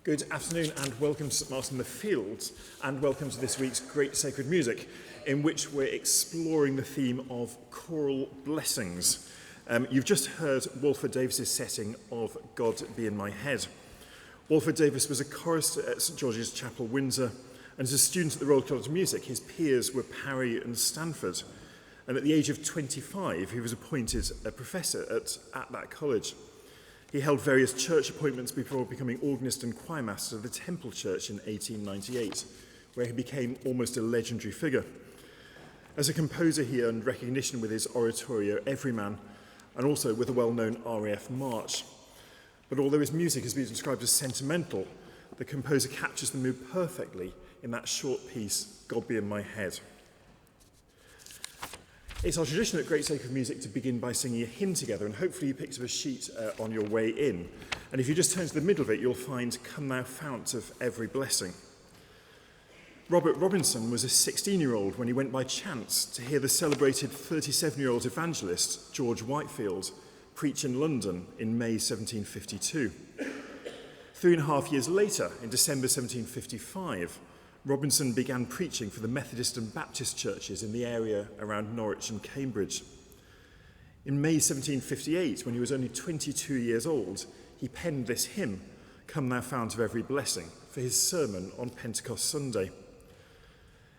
Good afternoon and welcome to St Martin the Fields, and welcome to this week's Great Sacred Music, in which we're exploring the theme of choral blessings. You've just heard Walford Davies' setting of God Be in My Head. Walford Davies was a chorister at St George's Chapel, Windsor, and as a student at the Royal College of Music, his peers were Parry and Stanford. And at the age of 25, he was appointed a professor at that college. He held various church appointments before becoming organist and choirmaster of the Temple Church in 1898, where he became almost a legendary figure. As a composer, he earned recognition with his oratorio Everyman, and also with a well-known RAF march. But although his music has been described as sentimental, the composer captures the mood perfectly in that short piece, God Be in My Head. It's our tradition at Great Sacred Music to begin by singing a hymn together, and hopefully you picked up a sheet on your way in. And if you just turn to the middle of it, you'll find Come Thou Fount of Every Blessing. Robert Robinson was a 16-year-old when he went by chance to hear the celebrated 37-year-old evangelist, George Whitefield, preach in London in May 1752. 3.5 years later, in December 1755, Robinson began preaching for the Methodist and Baptist churches in the area around Norwich and Cambridge. In May 1758, when he was only 22 years old, he penned this hymn, Come Thou Fount of Every Blessing, for his sermon on Pentecost Sunday.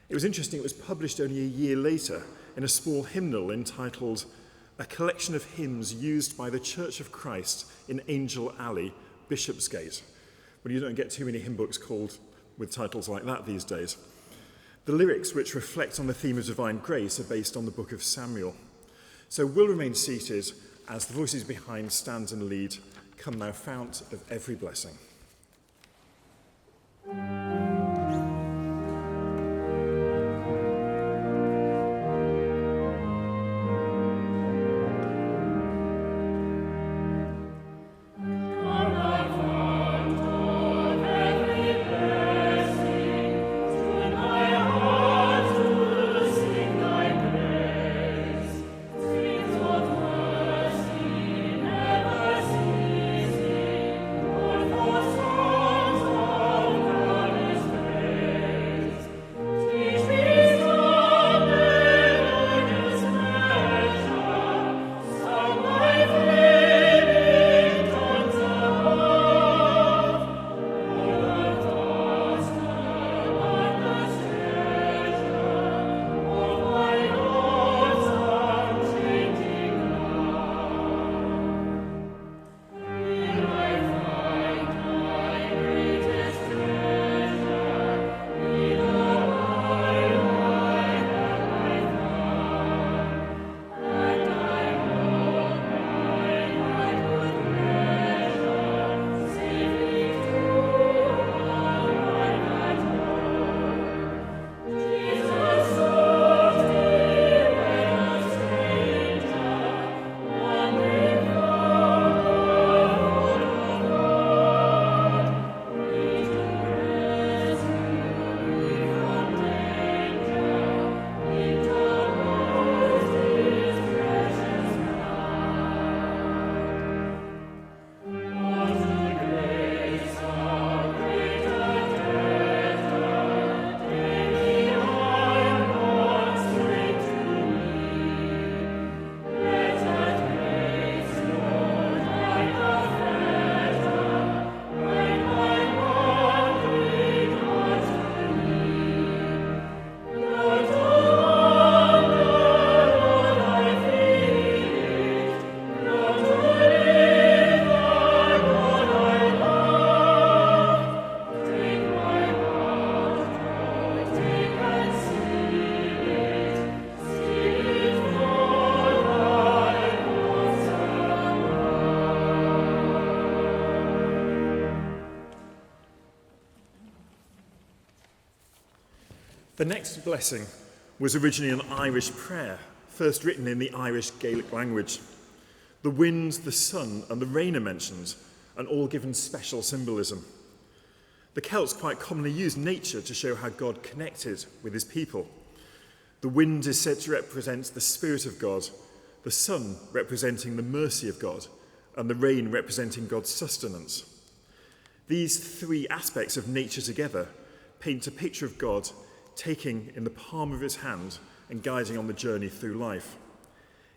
It was interesting, it was published only a year later in a small hymnal entitled A Collection of Hymns Used by the Church of Christ in Angel Alley, Bishopsgate. Well, you don't get too many hymn books called with titles like that these days. The lyrics, which reflect on the theme of divine grace, are based on the book of Samuel. So we'll remain seated as the voices behind stand and lead, Come Thou Fount of Every Blessing. The next blessing was originally an Irish prayer, first written in the Irish Gaelic language. The wind, the sun, and the rain are mentioned, and all given special symbolism. The Celts quite commonly used nature to show how God connected with his people. The wind is said to represent the Spirit of God, the sun representing the mercy of God, and the rain representing God's sustenance. These three aspects of nature together paint a picture of God taking in the palm of his hand and guiding on the journey through life.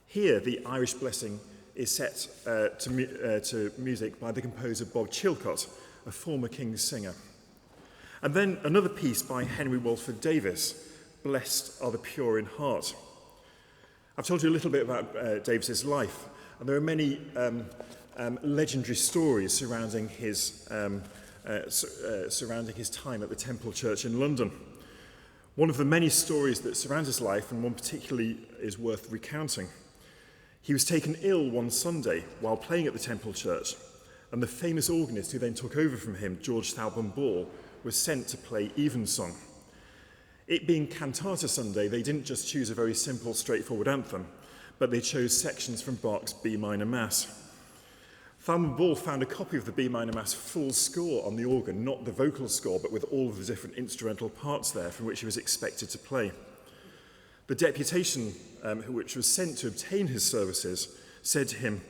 Here, the Irish blessing is set to music by the composer Bob Chilcott, a former King's singer. And then another piece by Henry Walford Davies, Blessed Are the Pure in Heart. I've told you a little bit about Davies's life, and there are many legendary stories surrounding his time at the Temple Church in London. One of the many stories that surround his life, and one particularly is worth recounting. He was taken ill one Sunday while playing at the Temple Church, and the famous organist who then took over from him, George Thalbon Ball, was sent to play evensong. It being Cantata Sunday, they didn't just choose a very simple, straightforward anthem, but they chose sections from Bach's B minor Mass. Thalbon Ball found a copy of the B minor Mass full score on the organ, not the vocal score, but with all of the different instrumental parts there from which he was expected to play. The deputation, which was sent to obtain his services, said to him,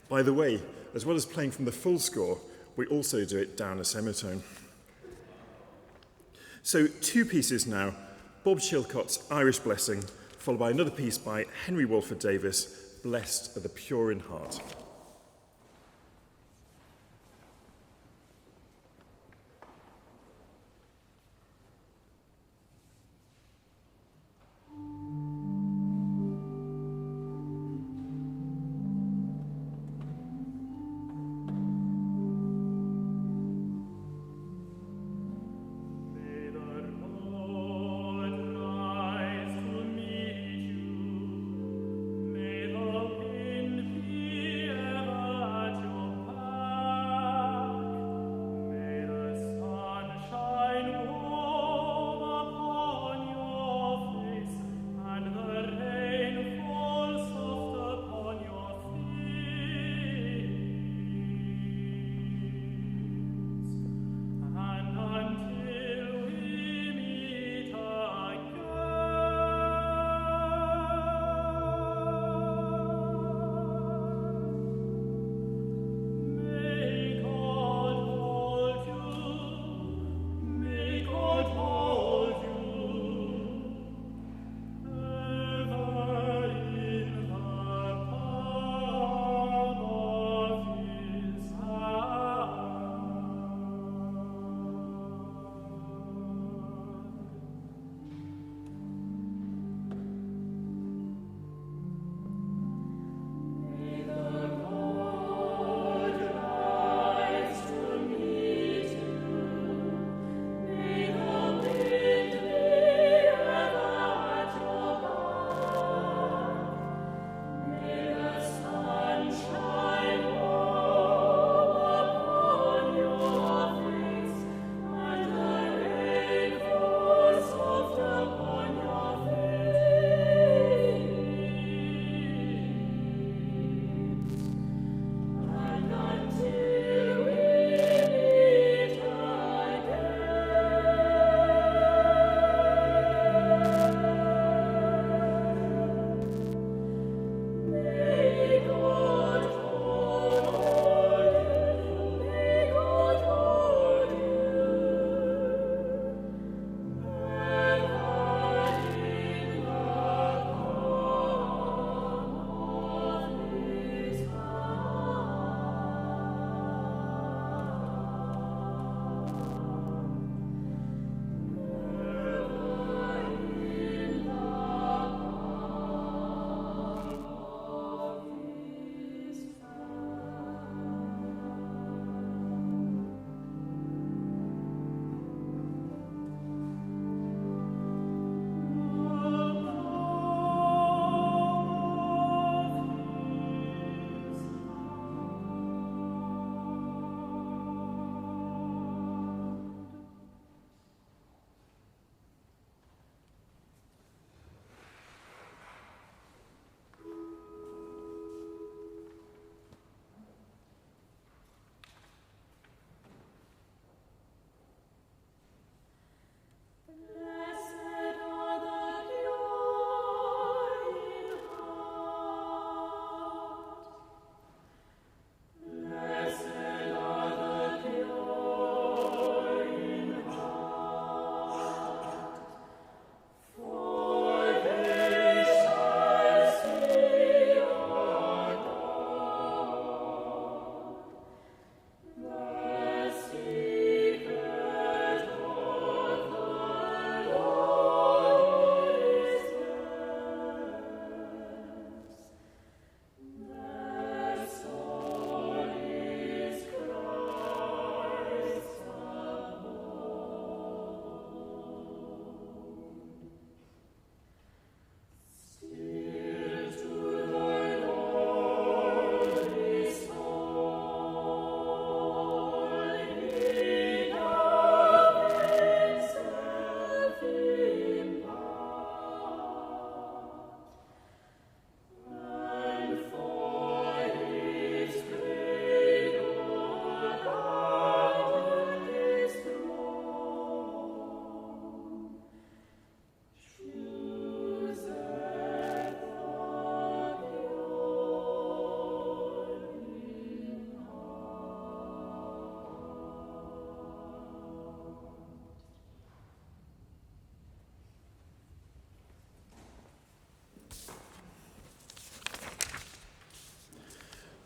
"By the way, as well as playing from the full score, we also do it down a semitone." So 2 pieces now, Bob Chilcott's Irish Blessing, followed by another piece by Henry Walford Davies, Blessed Are the Pure in Heart. May the wind be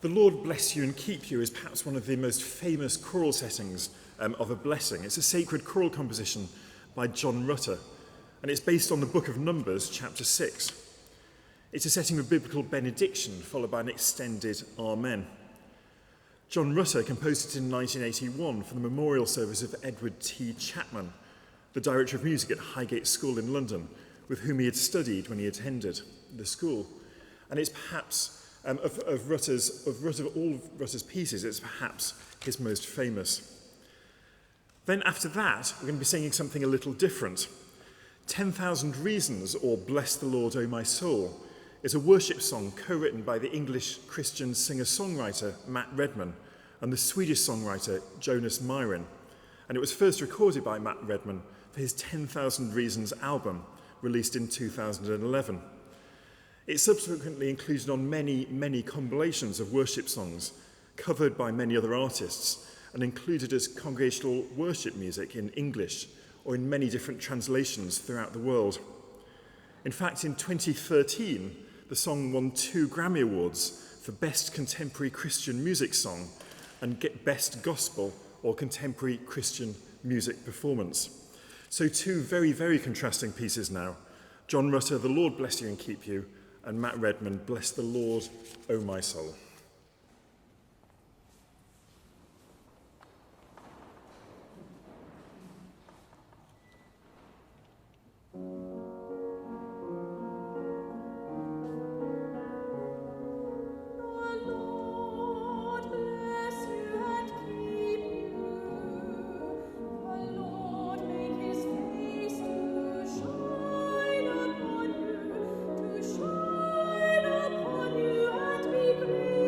The Lord bless you and keep you is perhaps one of the most famous choral settings of a blessing. It's a sacred choral composition by John Rutter, and it's based on the book of Numbers, chapter 6. It's a setting of biblical benediction, followed by an extended Amen. John Rutter composed it in 1981 for the memorial service of Edward T. Chapman, the director of music at Highgate School in London, with whom he had studied when he attended the school. And it's perhaps, of all Rutter's pieces, it's perhaps his most famous. Then after that, we're going to be singing something a little different. 10,000 Reasons, or Bless the Lord, O My Soul, is a worship song co-written by the English Christian singer-songwriter Matt Redman and the Swedish songwriter Jonas Myrin. And it was first recorded by Matt Redman for his 10,000 Reasons album, released in 2011. It's subsequently included on many compilations of worship songs, covered by many other artists, and included as congregational worship music in English or in many different translations throughout the world. In fact, in 2013, the song won 2 Grammy Awards for Best Contemporary Christian Music Song and Best Gospel or Contemporary Christian Music Performance. So 2 very, very contrasting pieces now. John Rutter, The Lord Bless You and Keep You, and Matt Redman, Bless the Lord, O My Soul. Upon you and be gracious.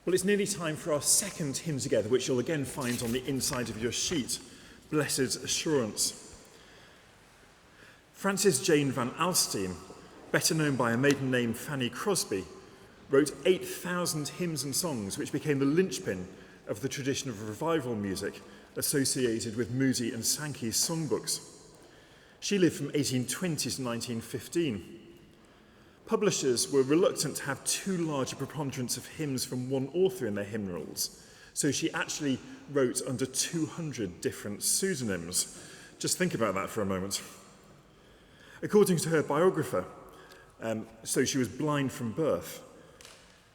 Well, it's nearly time for our second hymn together, which you'll again find on the inside of your sheet, Blessed Assurance. Frances Jane Van Alstyne, better known by a maiden name Fanny Crosby, wrote 8,000 hymns and songs which became the linchpin of the tradition of revival music associated with Moody and Sankey's songbooks. She lived from 1820 to 1915. Publishers were reluctant to have too large a preponderance of hymns from one author in their hymnals, so she actually wrote under 200 different pseudonyms. Just think about that for a moment. According to her biographer, so she was blind from birth.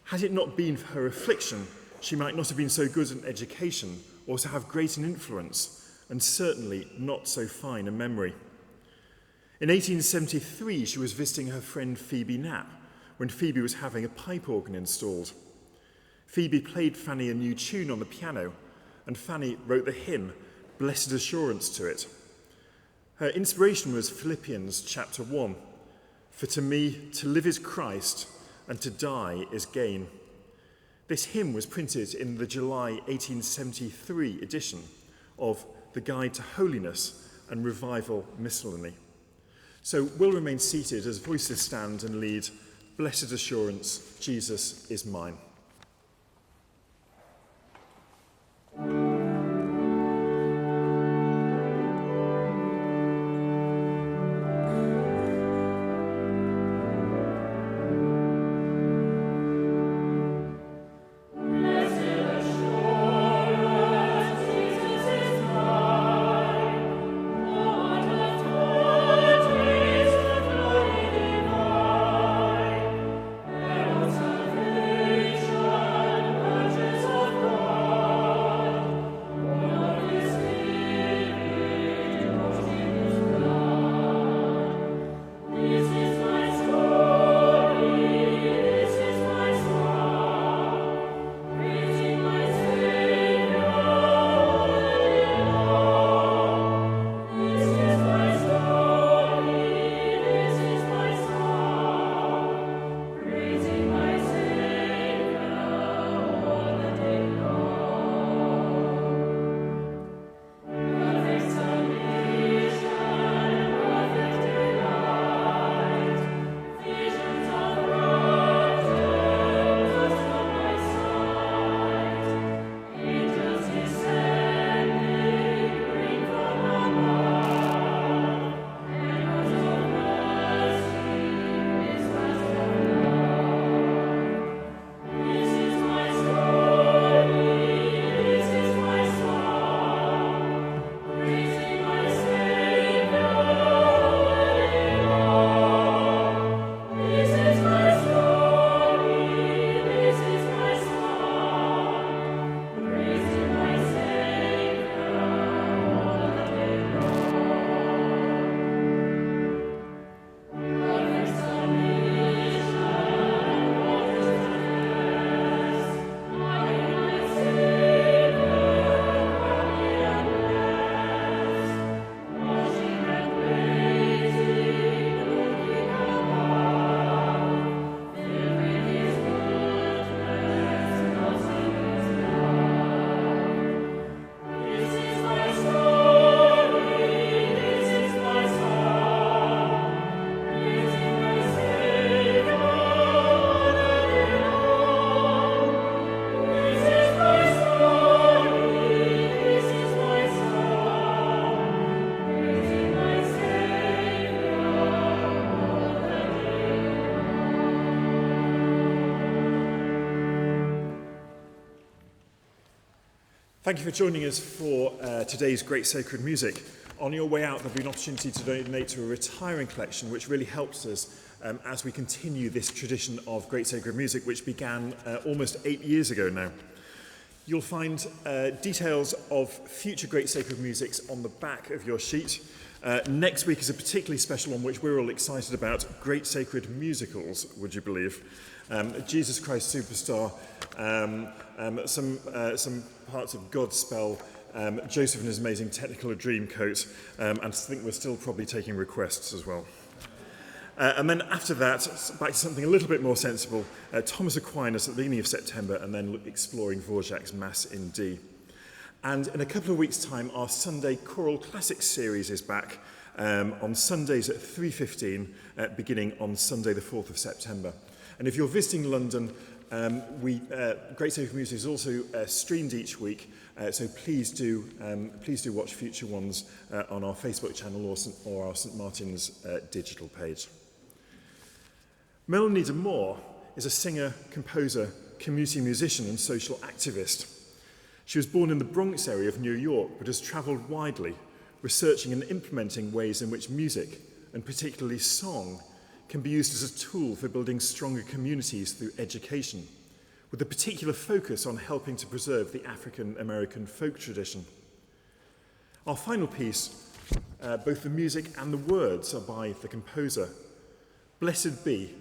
Had it not been for her affliction, she might not have been so good an education or to have great an influence, and certainly not so fine a memory. In 1873, she was visiting her friend Phoebe Knapp when Phoebe was having a pipe organ installed. Phoebe played Fanny a new tune on the piano, and Fanny wrote the hymn, Blessed Assurance, to it. Her inspiration was Philippians chapter 1, "For to me to live is Christ, and to die is gain." This hymn was printed in the July 1873 edition of The Guide to Holiness and Revival Miscellany. So we'll remain seated as voices stand and lead Blessed Assurance, Jesus is mine. Thank you for joining us for today's Great Sacred Music. On your way out, there'll be an opportunity to donate to a retiring collection, which really helps us as we continue this tradition of Great Sacred Music, which began almost 8 years ago now. You'll find details of future Great Sacred Musics on the back of your sheet. Next week is a particularly special one, which we're all excited about, Great Sacred Musicals, would you believe? Jesus Christ Superstar, some parts of Godspell, Joseph and His Amazing Technicolor Dreamcoat, and I think we're still probably taking requests as well. And then after that, back to something a little bit more sensible, Thomas Aquinas at the beginning of September, and then exploring Dvorak's Mass in D. And in a couple of weeks' time, our Sunday Choral Classics series is back on Sundays at 3:15, beginning on Sunday the 4th of September. And if you're visiting London, Great Sacred Music is also streamed each week, so please do watch future ones on our Facebook channel or our St Martin's digital page. Melanie DeMore is a singer, composer, community musician and social activist. She was born in the Bronx area of New York, but has travelled widely, researching and implementing ways in which music, and particularly song, can be used as a tool for building stronger communities through education, with a particular focus on helping to preserve the African American folk tradition. Our final piece, both the music and the words, are by the composer. Blessed be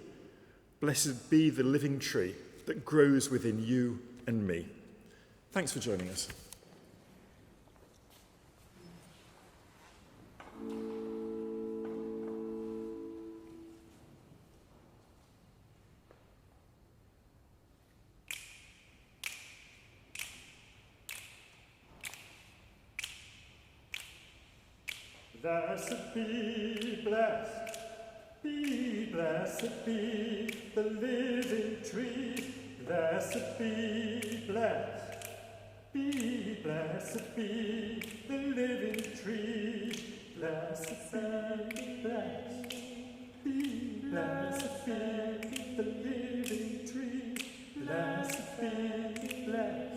the living tree that grows within you and me. Thanks for joining us. Blessed be, blessed be the living tree. Blessed be, blessed be the living tree. Blessed be, blessed be the living tree. Blessed be, blessed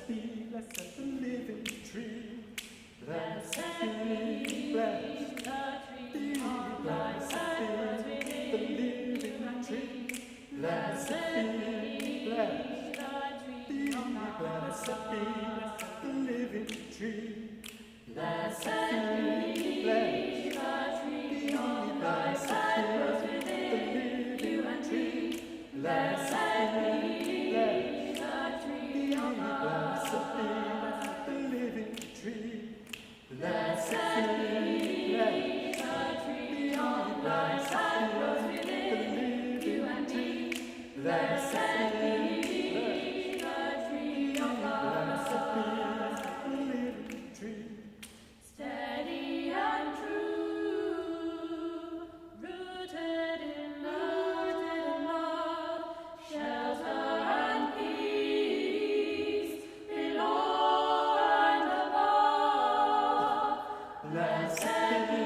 be the living tree. Blessed be, blessed be, blessed be the living tree. Blessed be, blessed be, blessed be the living tree. Blessed be, blessed be, blessed be the living tree. Blessed be, blessed be, blessed be the living tree. Blessed be, blessed be, blessed be the living tree. Blessed be, blessed be, blessed be the living tree. Steady and true, rooted in love, shelter and peace, below and above. Blessed be,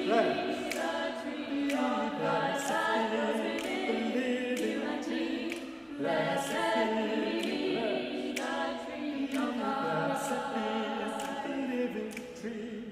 blessed be, blessed be the living tree. Blessed be, blessed be, blessed be the living tree.